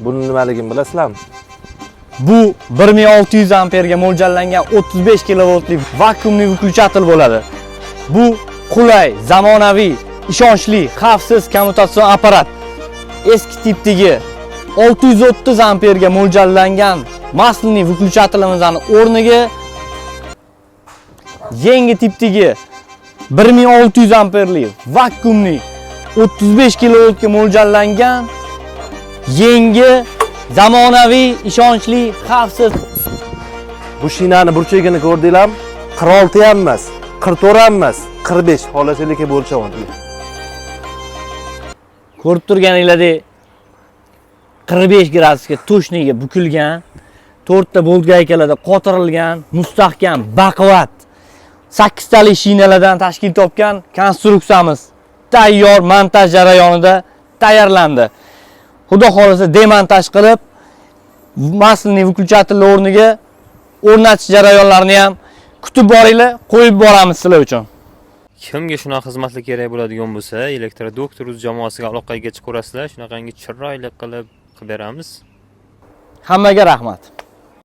Buni nimaligini bilasizlarmi? Bu 1600 amperga mo'ljallangan 35 kilovoltli vakuumli выключатель bo'ladi. Bu qulay, zamonaviy, ishonchli, xavfsiz kommutatsion apparat. Eski tipdagi 630 amperga mo'ljallangan maslniy выключателimizning o'rniga yangi tipdagi 1600 amperli vakuumli 35 kilovoltga mo'ljallangan yangi zamonaviy, ishonchli, xavfsiz. Bu shinani burchagini ko'rdinglarmi? 46 ham emas, 44 ham emas, 45 xohlasangiz bo'lchaman. Ko'rib turganinglardek 45 gradusga to'shniga bukilgan, 4 ta bolt gaykalarda qotirilgan, mustahkam, baquvvat 8 tali shinalardan tashkil topgan konstruksiyamiz tayyor montaj jarayonida tayyorlandi. Xudo xolasa demontaj qilib, maslniy выключатель o'rniga o'rnatish jarayonlarini ham kutib boringlar, qo'yib boramiz sizlar uchun. Kimga shunaqa xizmatlar kerak bo'ladigan bo'lsa, elektrodoktor.uz jamoasiga aloqaga chiqaverasizlar, shunaqangi chiroyli qilib beramiz. Hammaga rahmat.